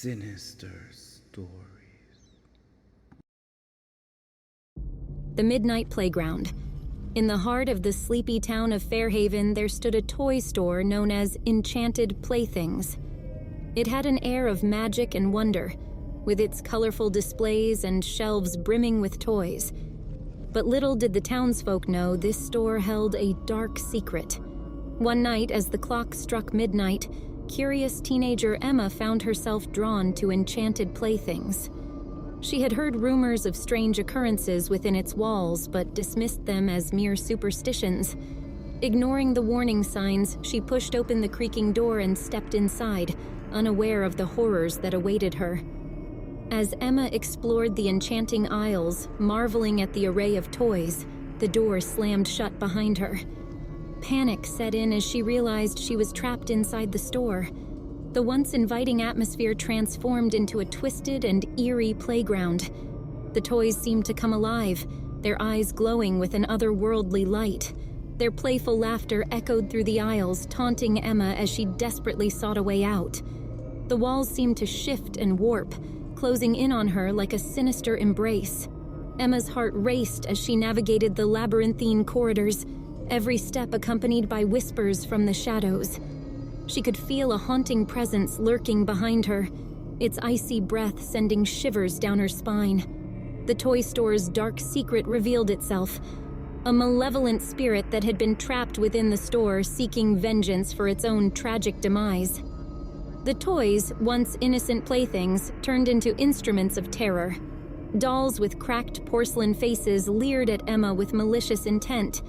Sinister stories. The Midnight Playground. In the heart of the sleepy town of Fairhaven, there stood a toy store known as Enchanted Playthings. It had an air of magic and wonder, with its colorful displays and shelves brimming with toys. But little did the townsfolk know this store held a dark secret. One night, as the clock struck midnight, curious teenager Emma found herself drawn to Enchanted Playthings. She had heard rumors of strange occurrences within its walls, but dismissed them as mere superstitions. Ignoring the warning signs, she pushed open the creaking door and stepped inside, unaware of the horrors that awaited her. As Emma explored the enchanting aisles, marveling at the array of toys, the door slammed shut behind her. Panic set in as she realized she was trapped inside the store. The once inviting atmosphere transformed into a twisted and eerie playground. The toys seemed to come alive, their eyes glowing with an otherworldly light. Their playful laughter echoed through the aisles, taunting Emma as she desperately sought a way out. The walls seemed to shift and warp, closing in on her like a sinister embrace. Emma's heart raced as she navigated the labyrinthine corridors, every step accompanied by whispers from the shadows. She could feel a haunting presence lurking behind her, its icy breath sending shivers down her spine. The toy store's dark secret revealed itself, a malevolent spirit that had been trapped within the store, seeking vengeance for its own tragic demise. The toys, once innocent playthings, turned into instruments of terror. Dolls with cracked porcelain faces leered at Emma with malicious intent.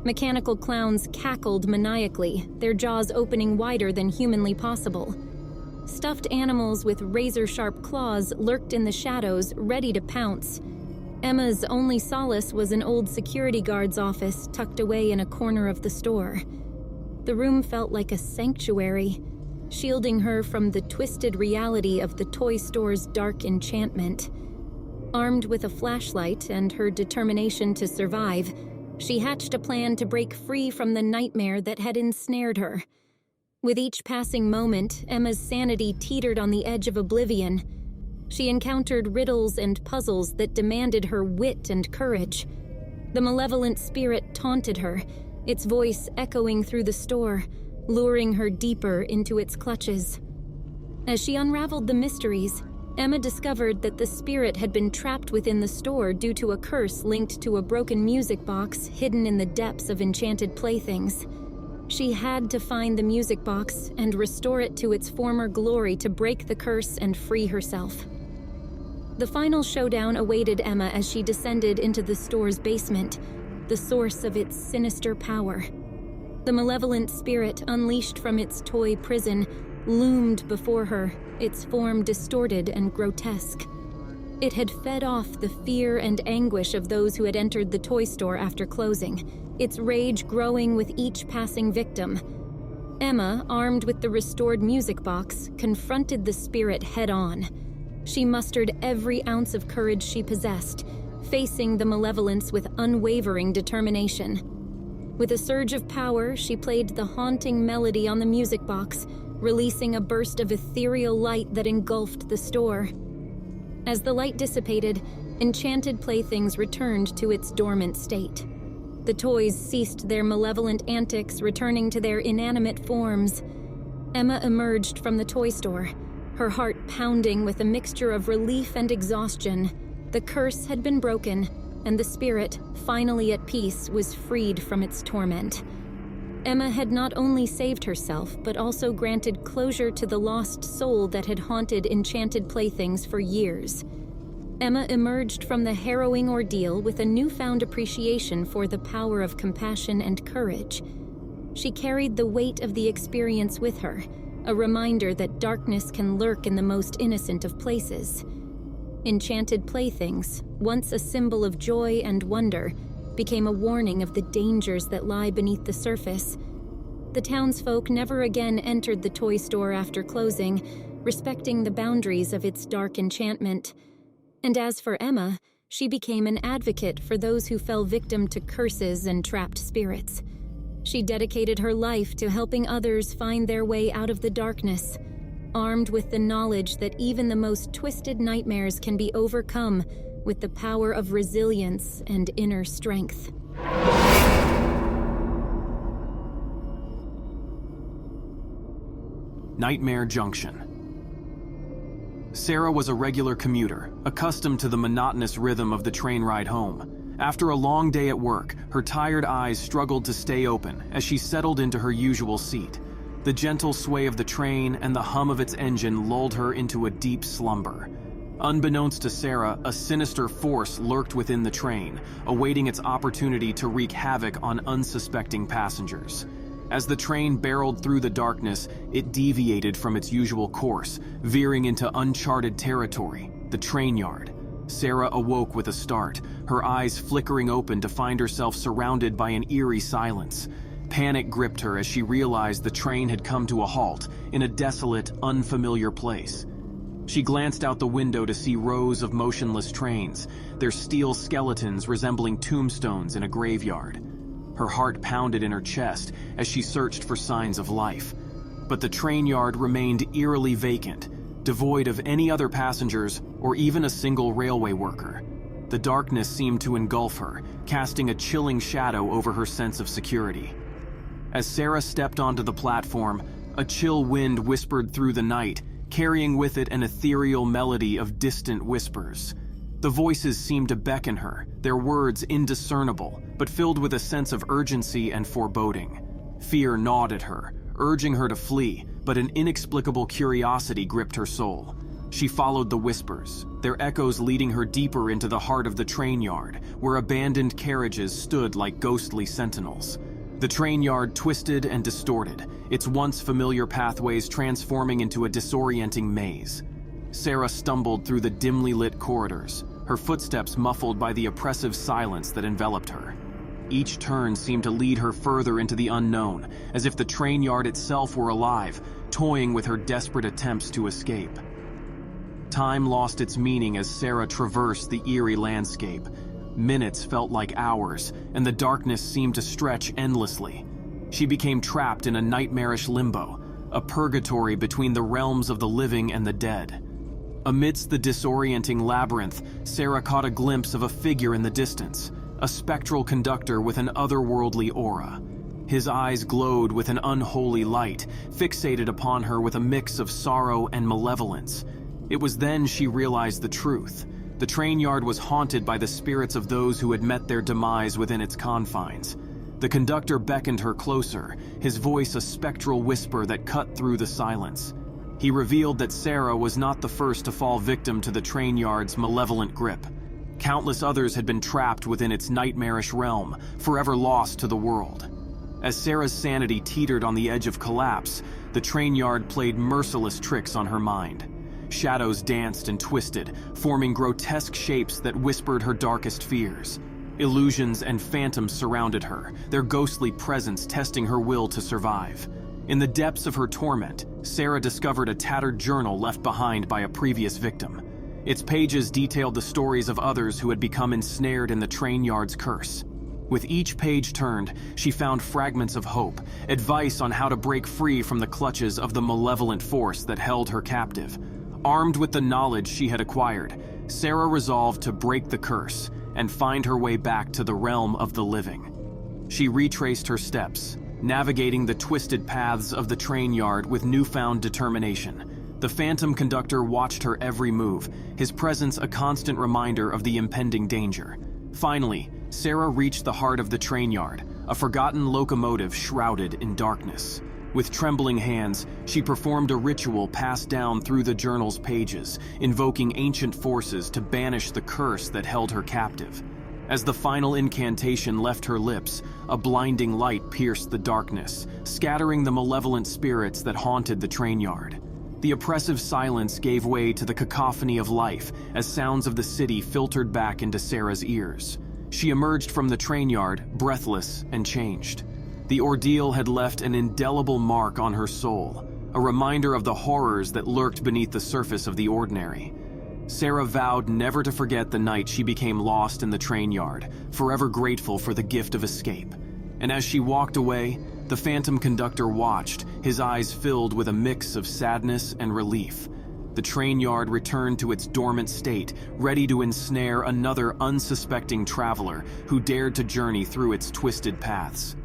Mechanical clowns cackled maniacally, their jaws opening wider than humanly possible. Stuffed animals with razor-sharp claws lurked in the shadows, ready to pounce. Emma's only solace was an old security guard's office tucked away in a corner of the store. The room felt like a sanctuary, shielding her from the twisted reality of the toy store's dark enchantment. Armed with a flashlight and her determination to survive, she hatched a plan to break free from the nightmare that had ensnared her. With each passing moment, Emma's sanity teetered on the edge of oblivion. She encountered riddles and puzzles that demanded her wit and courage. The malevolent spirit taunted her, its voice echoing through the store, luring her deeper into its clutches. As she unraveled the mysteries, Emma discovered that the spirit had been trapped within the store due to a curse linked to a broken music box hidden in the depths of Enchanted Playthings. She had to find the music box and restore it to its former glory to break the curse and free herself. The final showdown awaited Emma as she descended into the store's basement, the source of its sinister power. The malevolent spirit, unleashed from its toy prison, loomed before her, its form distorted and grotesque. It had fed off the fear and anguish of those who had entered the toy store after closing, its rage growing with each passing victim. Emma, armed with the restored music box, confronted the spirit head-on. She mustered every ounce of courage she possessed, facing the malevolence with unwavering determination. With a surge of power, she played the haunting melody on the music box, releasing a burst of ethereal light that engulfed the store. As the light dissipated, Enchanted Playthings returned to its dormant state. The toys ceased their malevolent antics, returning to their inanimate forms. Emma emerged from the toy store, her heart pounding with a mixture of relief and exhaustion. The curse had been broken, and the spirit, finally at peace, was freed from its torment. Emma had not only saved herself, but also granted closure to the lost soul that had haunted Enchanted Playthings for years. Emma emerged from the harrowing ordeal with a newfound appreciation for the power of compassion and courage. She carried the weight of the experience with her, a reminder that darkness can lurk in the most innocent of places. Enchanted Playthings, once a symbol of joy and wonder, became a warning of the dangers that lie beneath the surface. The townsfolk never again entered the toy store after closing, respecting the boundaries of its dark enchantment. And as for Emma, she became an advocate for those who fell victim to curses and trapped spirits. She dedicated her life to helping others find their way out of the darkness. armed with the knowledge that even the most twisted nightmares can be overcome with the power of resilience and inner strength. Nightmare Junction. Sarah was a regular commuter, accustomed to the monotonous rhythm of the train ride home. After a long day at work, her tired eyes struggled to stay open as she settled into her usual seat. The gentle sway of the train and the hum of its engine lulled her into a deep slumber. Unbeknownst to Sarah, a sinister force lurked within the train, awaiting its opportunity to wreak havoc on unsuspecting passengers. As the train barreled through the darkness, it deviated from its usual course, veering into uncharted territory, the train yard. Sarah awoke with a start, her eyes flickering open to find herself surrounded by an eerie silence. Panic gripped her as she realized the train had come to a halt in a desolate, unfamiliar place. She glanced out the window to see rows of motionless trains, their steel skeletons resembling tombstones in a graveyard. Her heart pounded in her chest as she searched for signs of life. But the train yard remained eerily vacant, devoid of any other passengers or even a single railway worker. The darkness seemed to engulf her, casting a chilling shadow over her sense of security. As Sarah stepped onto the platform, a chill wind whispered through the night, carrying with it an ethereal melody of distant whispers. The voices seemed to beckon her, their words indiscernible, but filled with a sense of urgency and foreboding. Fear gnawed at her, urging her to flee, but an inexplicable curiosity gripped her soul. She followed the whispers, their echoes leading her deeper into the heart of the train yard, where abandoned carriages stood like ghostly sentinels. The train yard twisted and distorted, its once familiar pathways transforming into a disorienting maze. Sarah stumbled through the dimly lit corridors, her footsteps muffled by the oppressive silence that enveloped her. Each turn seemed to lead her further into the unknown, as if the train yard itself were alive, toying with her desperate attempts to escape. Time lost its meaning as Sarah traversed the eerie landscape. Minutes felt like hours, and the darkness seemed to stretch endlessly. She became trapped in a nightmarish limbo, a purgatory between the realms of the living and the dead. Amidst the disorienting labyrinth, Sarah caught a glimpse of a figure in the distance, a spectral conductor with an otherworldly aura. His eyes glowed with an unholy light, fixated upon her with a mix of sorrow and malevolence. It was then she realized the truth. The train yard was haunted by the spirits of those who had met their demise within its confines. The conductor beckoned her closer, his voice a spectral whisper that cut through the silence. He revealed that Sarah was not the first to fall victim to the train yard's malevolent grip. Countless others had been trapped within its nightmarish realm, forever lost to the world. As Sarah's sanity teetered on the edge of collapse, the train yard played merciless tricks on her mind. Shadows danced and twisted, forming grotesque shapes that whispered her darkest fears. Illusions and phantoms surrounded her, their ghostly presence testing her will to survive. In the depths of her torment, Sarah discovered a tattered journal left behind by a previous victim. Its pages detailed the stories of others who had become ensnared in the train yard's curse. With each page turned, she found fragments of hope, advice on how to break free from the clutches of the malevolent force that held her captive. Armed with the knowledge she had acquired, Sarah resolved to break the curse and find her way back to the realm of the living. She retraced her steps, navigating the twisted paths of the train yard with newfound determination. The phantom conductor watched her every move, his presence a constant reminder of the impending danger. Finally, Sarah reached the heart of the train yard, a forgotten locomotive shrouded in darkness. With trembling hands, she performed a ritual passed down through the journal's pages, invoking ancient forces to banish the curse that held her captive. As the final incantation left her lips, a blinding light pierced the darkness, scattering the malevolent spirits that haunted the train yard. The oppressive silence gave way to the cacophony of life as sounds of the city filtered back into Sarah's ears. She emerged from the train yard, breathless and changed. The ordeal had left an indelible mark on her soul, a reminder of the horrors that lurked beneath the surface of the ordinary. Sarah vowed never to forget the night she became lost in the train yard, forever grateful for the gift of escape. And as she walked away, the The phantom conductor watched, his eyes filled with a mix of sadness and relief. The train yard returned to its dormant state, ready to ensnare another unsuspecting traveler who dared to journey through its twisted paths.